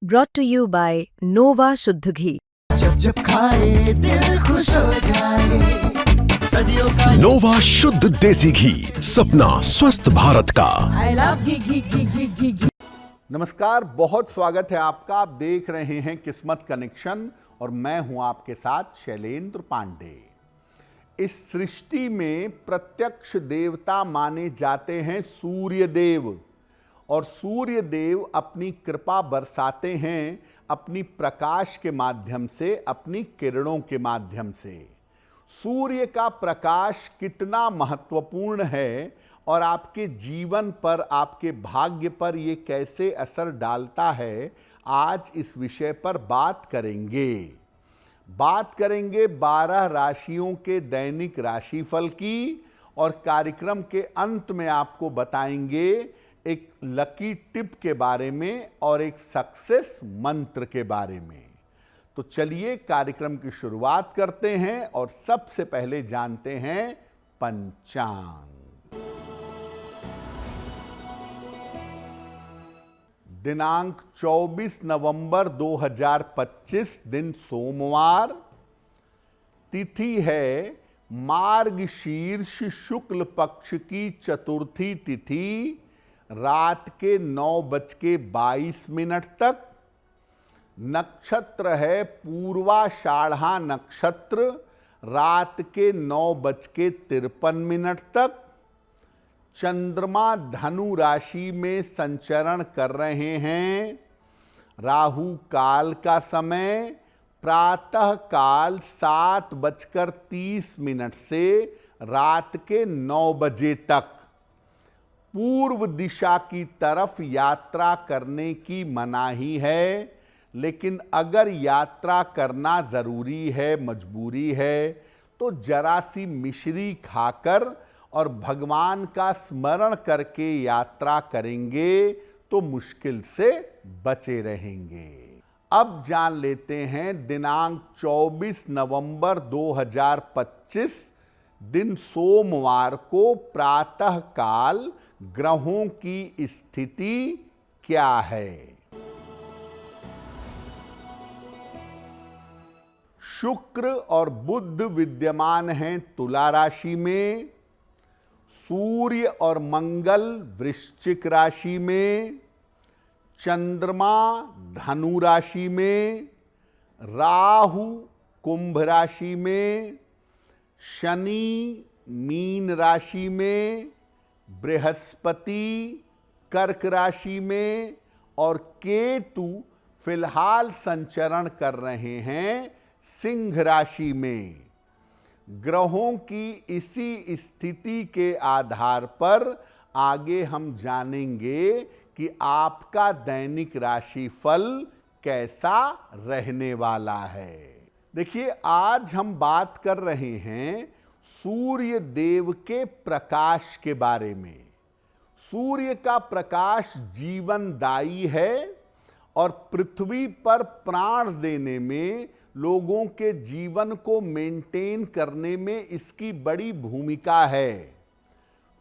brought to you by Nova शुद्ध घी। जब जब खाए दिल खुश हो जाए, सदियों का नोवा शुद्ध देसी घी, सपना स्वस्थ भारत का। आई लव घी। नमस्कार, बहुत स्वागत है आपका। आप देख रहे हैं किस्मत कनेक्शन और मैं हूं आपके साथ शैलेंद्र पांडे। इस सृष्टि में प्रत्यक्ष देवता माने जाते हैं सूर्य देव, और सूर्य देव अपनी कृपा बरसाते हैं अपनी प्रकाश के माध्यम से, अपनी किरणों के माध्यम से। सूर्य का प्रकाश कितना महत्वपूर्ण है और आपके जीवन पर, आपके भाग्य पर ये कैसे असर डालता है, आज इस विषय पर बात करेंगे 12 राशियों के दैनिक राशिफल की, और कार्यक्रम के अंत में आपको बताएंगे एक लकी टिप के बारे में और एक सक्सेस मंत्र के बारे में। तो चलिए कार्यक्रम की शुरुआत करते हैं और सबसे पहले जानते हैं पंचांग। दिनांक 24 नवंबर 2025, दिन सोमवार, तिथि है मार्गशीर्ष शुक्ल पक्ष की चतुर्थी तिथि, रात के 9:22 तक। नक्षत्र है पूर्वाषाढ़ा नक्षत्र, रात के 9:53 तक। चंद्रमा धनु राशि में संचरण कर रहे हैं। राहु काल का समय प्रातः काल 7:30 से रात के 9 बजे तक। पूर्व दिशा की तरफ यात्रा करने की मनाही है, लेकिन अगर यात्रा करना ज़रूरी है, मजबूरी है, तो जरा सी मिश्री खाकर और भगवान का स्मरण करके यात्रा करेंगे तो मुश्किल से बचे रहेंगे। अब जान लेते हैं दिनांक 24 नवंबर 2025, दिन सोमवार को प्रातः काल ग्रहों की स्थिति क्या है। शुक्र और बुध विद्यमान हैं तुला राशि में, सूर्य और मंगल वृश्चिक राशि में, चंद्रमा धनु राशि में, राहु कुंभ राशि में, शनि मीन राशि में, बृहस्पति कर्क राशि में और केतु फिलहाल संचरण कर रहे हैं सिंह राशि में। ग्रहों की इसी स्थिति के आधार पर आगे हम जानेंगे कि आपका दैनिक राशिफल कैसा रहने वाला है। देखिए, आज हम बात कर रहे हैं सूर्य देव के प्रकाश के बारे में। सूर्य का प्रकाश जीवनदायी है और पृथ्वी पर प्राण देने में, लोगों के जीवन को मेंटेन करने में इसकी बड़ी भूमिका है।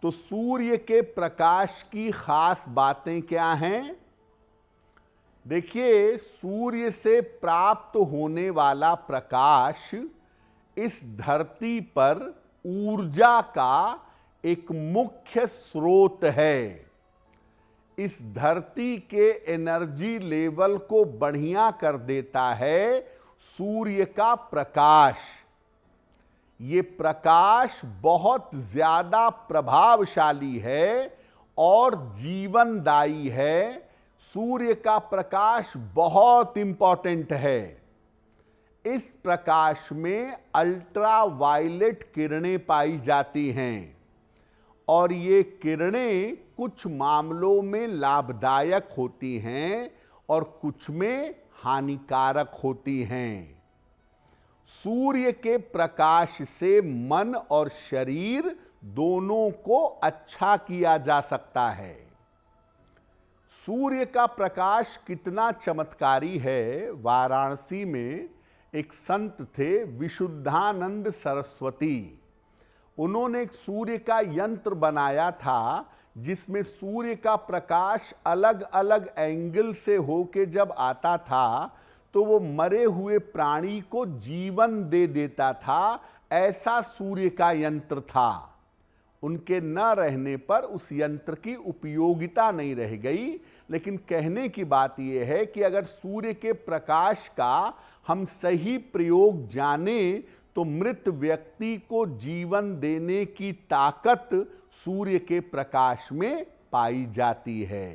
तो सूर्य के प्रकाश की खास बातें क्या हैं? देखिए, सूर्य से प्राप्त होने वाला प्रकाश इस धरती पर ऊर्जा का एक मुख्य स्रोत है। इस धरती के एनर्जी लेवल को बढ़िया कर देता है सूर्य का प्रकाश। ये प्रकाश बहुत ज्यादा प्रभावशाली है और जीवनदायी है। सूर्य का प्रकाश बहुत इंपॉर्टेंट है। इस प्रकाश में अल्ट्रा वायलेट किरणें पाई जाती हैं और ये किरणें कुछ मामलों में लाभदायक होती हैं और कुछ में हानिकारक होती हैं। सूर्य के प्रकाश से मन और शरीर दोनों को अच्छा किया जा सकता है। सूर्य का प्रकाश कितना चमत्कारी है। वाराणसी में एक संत थे विशुद्धानंद सरस्वती। उन्होंने एक सूर्य का यंत्र बनाया था जिसमें सूर्य का प्रकाश अलग अलग एंगल से होके जब आता था तो वो मरे हुए प्राणी को जीवन दे देता था, ऐसा सूर्य का यंत्र था। उनके न रहने पर उस यंत्र की उपयोगिता नहीं रह गई। लेकिन कहने की बात यह है कि अगर सूर्य के प्रकाश का हम सही प्रयोग जाने तो मृत व्यक्ति को जीवन देने की ताकत सूर्य के प्रकाश में पाई जाती है।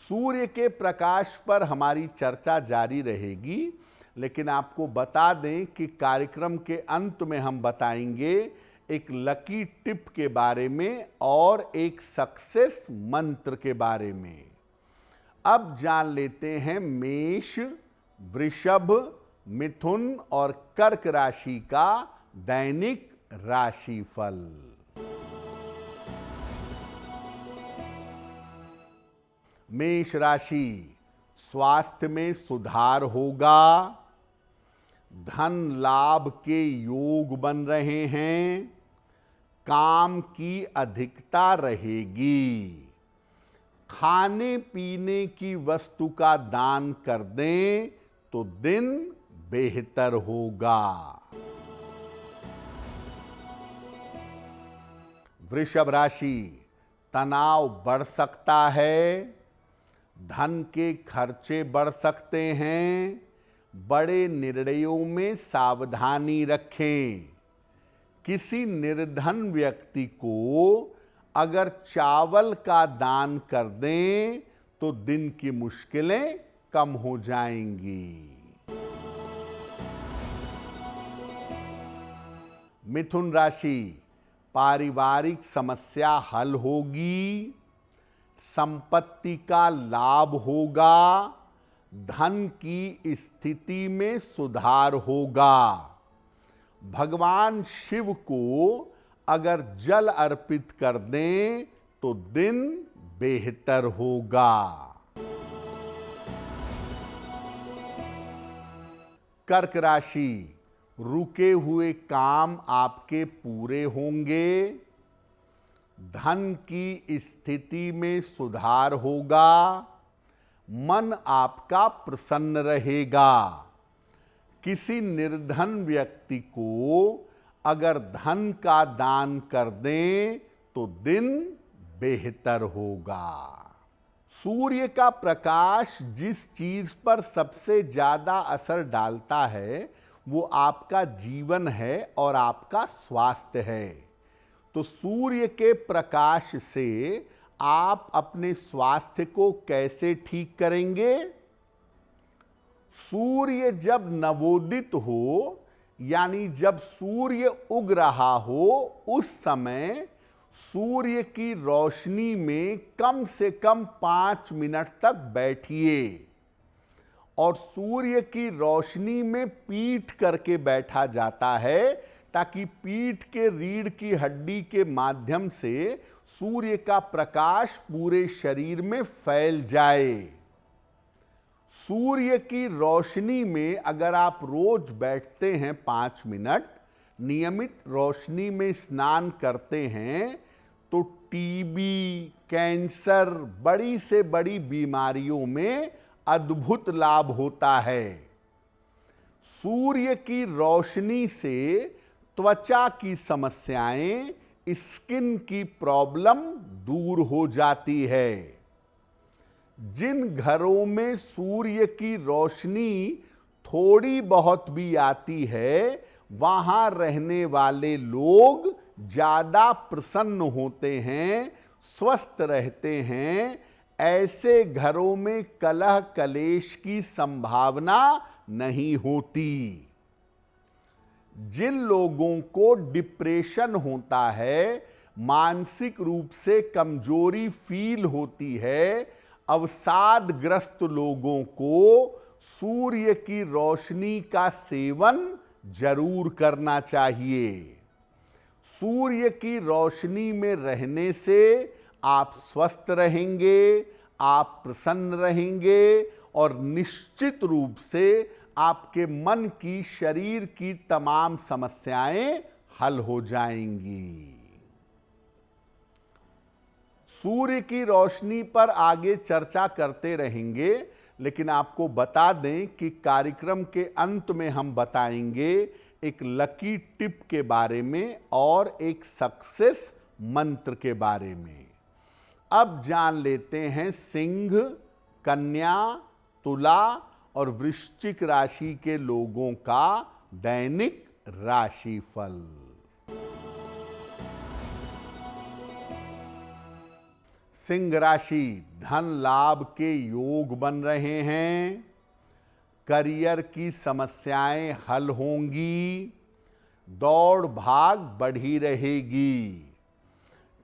सूर्य के प्रकाश पर हमारी चर्चा जारी रहेगी, लेकिन आपको बता दें कि कार्यक्रम के अंत में हम बताएंगे एक लकी टिप के बारे में और एक सक्सेस मंत्र के बारे में। अब जान लेते हैं मेष, वृषभ, मिथुन और कर्क राशि का दैनिक राशिफल। मेष राशि, स्वास्थ्य में सुधार होगा, धन लाभ के योग बन रहे हैं, काम की अधिकता रहेगी, खाने पीने की वस्तु का दान कर दें तो दिन बेहतर होगा। वृषभ राशि, तनाव बढ़ सकता है, धन के खर्चे बढ़ सकते हैं, बड़े निर्णयों में सावधानी रखें। किसी निर्धन व्यक्ति को अगर चावल का दान कर दें तो दिन की मुश्किलें कम हो जाएंगी। मिथुन राशि, पारिवारिक समस्या हल होगी, संपत्ति का लाभ होगा, धन की स्थिति में सुधार होगा। भगवान शिव को अगर जल अर्पित कर दें तो दिन बेहतर होगा। कर्क राशि, रुके हुए काम आपके पूरे होंगे, धन की स्थिति में सुधार होगा, मन आपका प्रसन्न रहेगा। किसी निर्धन व्यक्ति को अगर धन का दान कर दें तो दिन बेहतर होगा। सूर्य का प्रकाश जिस चीज पर सबसे ज्यादा असर डालता है वो आपका जीवन है और आपका स्वास्थ्य है। तो सूर्य के प्रकाश से आप अपने स्वास्थ्य को कैसे ठीक करेंगे? सूर्य जब नवोदित हो, यानी जब सूर्य उग रहा हो, उस समय सूर्य की रोशनी में कम से कम 5 मिनट तक बैठिए और सूर्य की रोशनी में पीठ करके बैठा जाता है ताकि पीठ के रीढ़ की हड्डी के माध्यम से सूर्य का प्रकाश पूरे शरीर में फैल जाए। सूर्य की रोशनी में अगर आप रोज बैठते हैं 5 मिनट, नियमित रोशनी में स्नान करते हैं तो टीबी, कैंसर, बड़ी से बड़ी बीमारियों में अद्भुत लाभ होता है। सूर्य की रोशनी से त्वचा की समस्याएं, स्किन की प्रॉब्लम दूर हो जाती है। जिन घरों में सूर्य की रोशनी थोड़ी बहुत भी आती है, वहां रहने वाले लोग ज्यादा प्रसन्न होते हैं, स्वस्थ रहते हैं। ऐसे घरों में कलह कलेश की संभावना नहीं होती। जिन लोगों को डिप्रेशन होता है, मानसिक रूप से कमजोरी फील होती है, अवसादग्रस्त लोगों को सूर्य की रोशनी का सेवन जरूर करना चाहिए। सूर्य की रोशनी में रहने से आप स्वस्थ रहेंगे, आप प्रसन्न रहेंगे और निश्चित रूप से आपके मन की, शरीर की तमाम समस्याएं हल हो जाएंगी। सूर्य की रोशनी पर आगे चर्चा करते रहेंगे, लेकिन आपको बता दें कि कार्यक्रम के अंत में हम बताएंगे एक लकी टिप के बारे में और एक सक्सेस मंत्र के बारे में। अब जान लेते हैं सिंह, कन्या, तुला और वृश्चिक राशि के लोगों का दैनिक राशिफल। सिंह राशि, धन लाभ के योग बन रहे हैं। करियर की समस्याएं हल होंगी। दौड़ भाग बढ़ी रहेगी।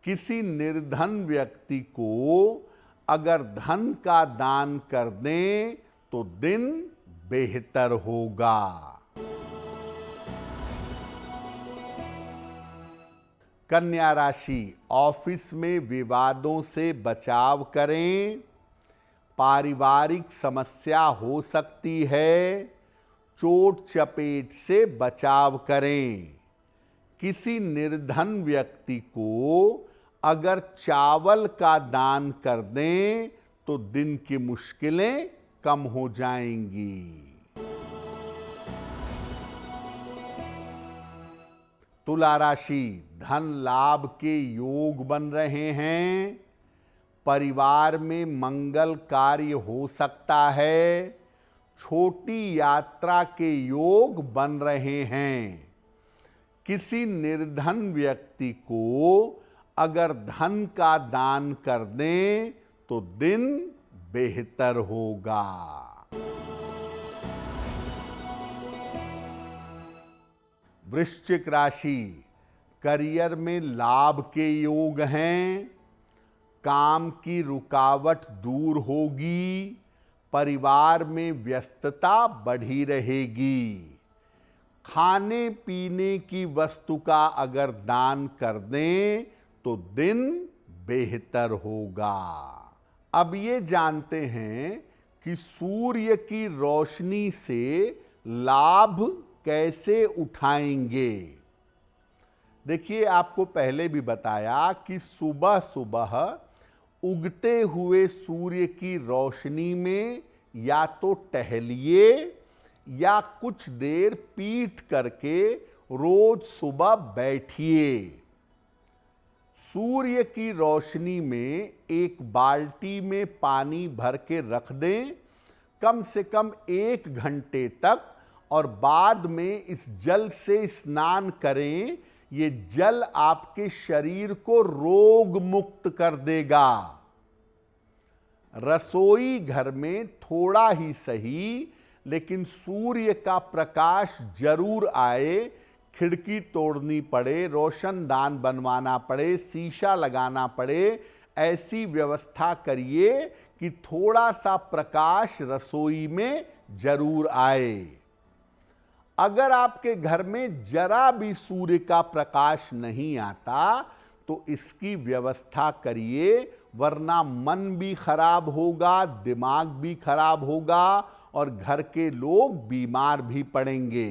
किसी निर्धन व्यक्ति को अगर धन का दान कर दें तो दिन बेहतर होगा। कन्या राशि, ऑफिस में विवादों से बचाव करें। पारिवारिक समस्या हो सकती है। चोट चपेट से बचाव करें। किसी निर्धन व्यक्ति को अगर चावल का दान कर दें तो दिन की मुश्किलें कम हो जाएंगी। तुला राशि, धन लाभ के योग बन रहे हैं। परिवार में मंगल कार्य हो सकता है। छोटी यात्रा के योग बन रहे हैं। किसी निर्धन व्यक्ति को अगर धन का दान कर दें तो दिन बेहतर होगा। वृश्चिक राशि, करियर में लाभ के योग हैं। काम की रुकावट दूर होगी। परिवार में व्यस्तता बढ़ी रहेगी। खाने पीने की वस्तु का अगर दान कर दें तो दिन बेहतर होगा। अब ये जानते हैं कि सूर्य की रोशनी से लाभ कैसे उठाएंगे। देखिए, आपको पहले भी बताया कि सुबह सुबह उगते हुए सूर्य की रोशनी में या तो टहलिए या कुछ देर पीठ करके रोज सुबह बैठिए। सूर्य की रोशनी में एक बाल्टी में पानी भर के रख दें कम से कम 1 घंटे तक, और बाद में इस जल से स्नान करें। ये जल आपके शरीर को रोग मुक्त कर देगा। रसोई घर में थोड़ा ही सही, लेकिन सूर्य का प्रकाश जरूर आए। खिड़की तोड़नी पड़े, रोशनदान बनवाना पड़े, शीशा लगाना पड़े, ऐसी व्यवस्था करिए कि थोड़ा सा प्रकाश रसोई में जरूर आए। अगर आपके घर में जरा भी सूर्य का प्रकाश नहीं आता तो इसकी व्यवस्था करिए, वरना मन भी खराब होगा, दिमाग भी खराब होगा और घर के लोग बीमार भी पड़ेंगे।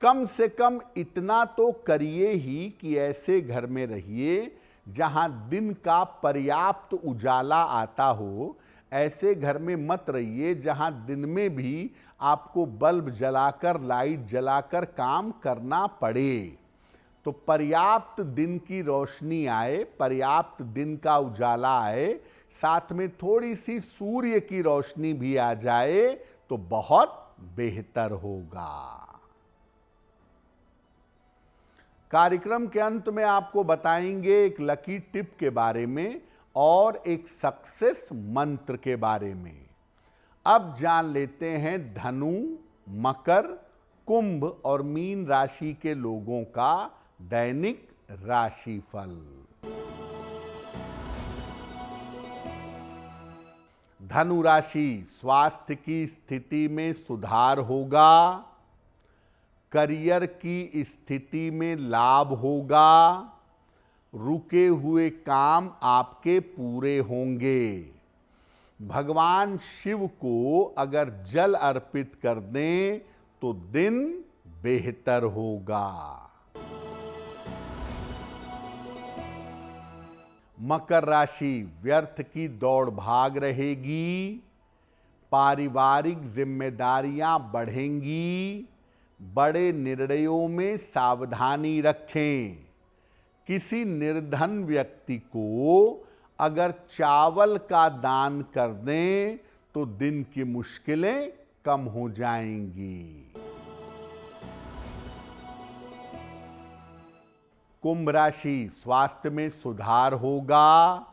कम से कम इतना तो करिए ही कि ऐसे घर में रहिए जहां दिन का पर्याप्त उजाला आता हो। ऐसे घर में मत रहिए जहां दिन में भी आपको बल्ब जलाकर, लाइट जलाकर काम करना पड़े। तो पर्याप्त दिन की रोशनी आए, पर्याप्त दिन का उजाला आए, साथ में थोड़ी सी सूर्य की रोशनी भी आ जाए तो बहुत बेहतर होगा। कार्यक्रम के अंत में आपको बताएंगे एक लकी टिप के बारे में और एक सक्सेस मंत्र के बारे में। अब जान लेते हैं धनु, मकर, कुंभ और मीन राशि के लोगों का दैनिक राशिफल। धनु राशि, स्वास्थ्य की स्थिति में सुधार होगा। करियर की स्थिति में लाभ होगा। रुके हुए काम आपके पूरे होंगे। भगवान शिव को अगर जल अर्पित कर दें तो दिन बेहतर होगा। मकर राशि, व्यर्थ की दौड़ भाग रहेगी, पारिवारिक जिम्मेदारियां बढ़ेंगी, बड़े निर्णयों में सावधानी रखें। किसी निर्धन व्यक्ति को अगर चावल का दान कर दें तो दिन की मुश्किलें कम हो जाएंगी। कुंभ राशि, स्वास्थ्य में सुधार होगा,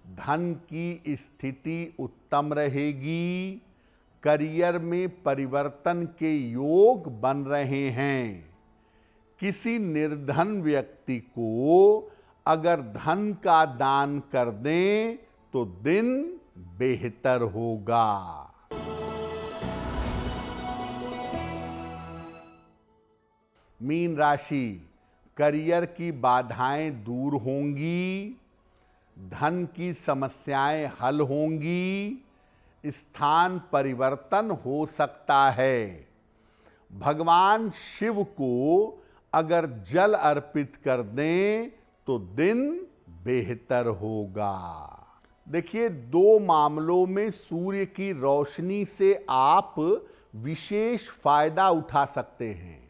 धन की स्थिति उत्तम रहेगी, करियर में परिवर्तन के योग बन रहे हैं। किसी निर्धन व्यक्ति को अगर धन का दान कर दें तो दिन बेहतर होगा। मीन राशि, करियर की बाधाएं दूर होंगी, धन की समस्याएं हल होंगी, स्थान परिवर्तन हो सकता है। भगवान शिव को अगर जल अर्पित कर दें तो दिन बेहतर होगा। देखिए, दो मामलों में सूर्य की रोशनी से आप विशेष फायदा उठा सकते हैं।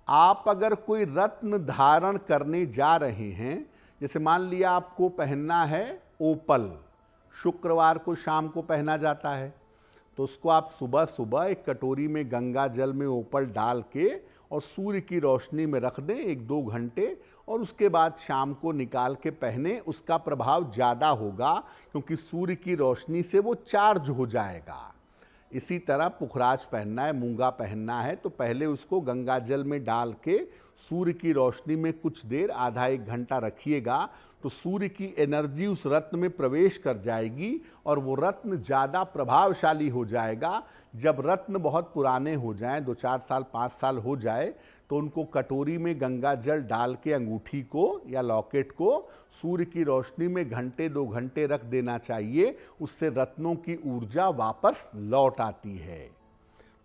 आप अगर कोई रत्न धारण करने जा रहे हैं, जैसे मान लिया आपको पहनना है ओपल, शुक्रवार को शाम को पहना जाता है, तो उसको आप सुबह सुबह एक कटोरी में गंगा जल में ओपल डाल के और सूर्य की रोशनी में रख दें 1-2 घंटे, और उसके बाद शाम को निकाल के पहने। उसका प्रभाव ज़्यादा होगा क्योंकि सूर्य की रोशनी से वो चार्ज हो जाएगा। इसी तरह पुखराज पहनना है, मूंगा पहनना है, तो पहले उसको गंगा जल में डाल के सूर्य की रोशनी में कुछ देर, आधा-1 घंटा रखिएगा, तो सूर्य की एनर्जी उस रत्न में प्रवेश कर जाएगी और वो रत्न ज़्यादा प्रभावशाली हो जाएगा। जब रत्न बहुत पुराने हो जाएं, 2-4 साल 5 साल हो जाए, तो उनको कटोरी में गंगा जल डाल के अंगूठी को या लॉकेट को सूर्य की रोशनी में 1-2 घंटे रख देना चाहिए। उससे रत्नों की ऊर्जा वापस लौट आती है।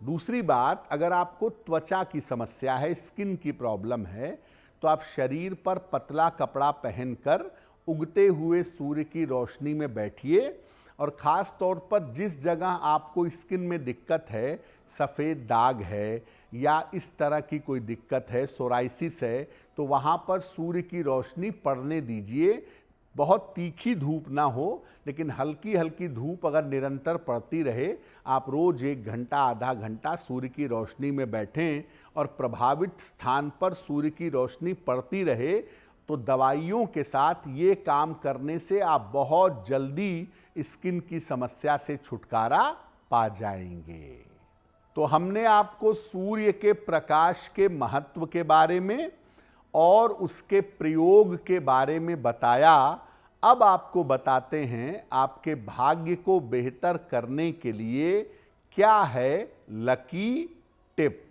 दूसरी बात, अगर आपको त्वचा की समस्या है, स्किन की प्रॉब्लम है, तो आप शरीर पर पतला कपड़ा पहनकर उगते हुए सूर्य की रोशनी में बैठिए, और ख़ास तौर पर जिस जगह आपको स्किन में दिक्कत है, सफ़ेद दाग है या इस तरह की कोई दिक्कत है, सोराइसिस है, तो वहाँ पर सूर्य की रोशनी पड़ने दीजिए। बहुत तीखी धूप ना हो, लेकिन हल्की हल्की धूप अगर निरंतर पड़ती रहे, आप रोज़ 1 घंटा आधा घंटा सूर्य की रोशनी में बैठें और प्रभावित स्थान पर सूर्य की रोशनी पड़ती रहे, तो दवाइयों के साथ ये काम करने से आप बहुत जल्दी स्किन की समस्या से छुटकारा पा जाएंगे। तो हमने आपको सूर्य के प्रकाश के महत्व के बारे में और उसके प्रयोग के बारे में बताया। अब आपको बताते हैं आपके भाग्य को बेहतर करने के लिए क्या है लकी टिप।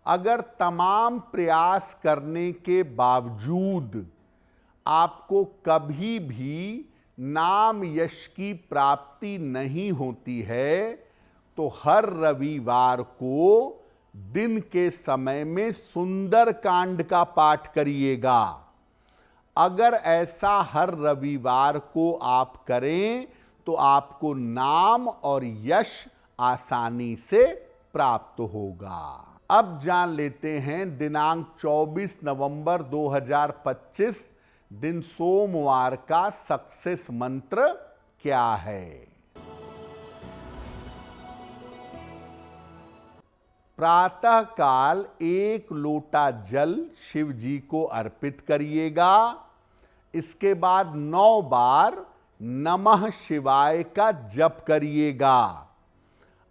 अगर तमाम प्रयास करने के बावजूद आपको कभी भी नाम यश की प्राप्ति नहीं होती है, तो हर रविवार को दिन के समय में सुंदर कांड का पाठ करिएगा। अगर ऐसा हर रविवार को आप करें तो आपको नाम और यश आसानी से प्राप्त होगा। अब जान लेते हैं दिनांक 24 नवंबर 2025 दिन सोमवार का सक्सेस मंत्र क्या है। प्रातः काल 1 लोटा जल शिव जी को अर्पित करिएगा। इसके बाद 9 बार नमः शिवाय का जप करिएगा।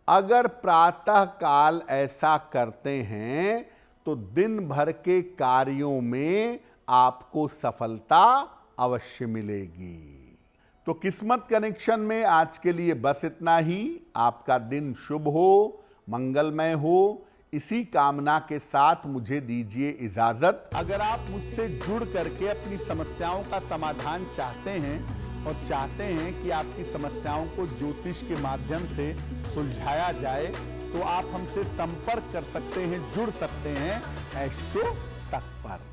अगर प्रातः काल ऐसा करते हैं तो दिन भर के कार्यों में आपको सफलता अवश्य मिलेगी। तो किस्मत कनेक्शन में आज के लिए बस इतना ही। आपका दिन शुभ हो, मंगलमय हो, इसी कामना के साथ मुझे दीजिए इजाजत। अगर आप मुझसे जुड़ करके अपनी समस्याओं का समाधान चाहते हैं और चाहते हैं कि आपकी समस्याओं को ज्योतिष के माध्यम से सुलझाया जाए, तो आप हमसे संपर्क कर सकते हैं, जुड़ सकते हैं एस्ट्रो तक पर।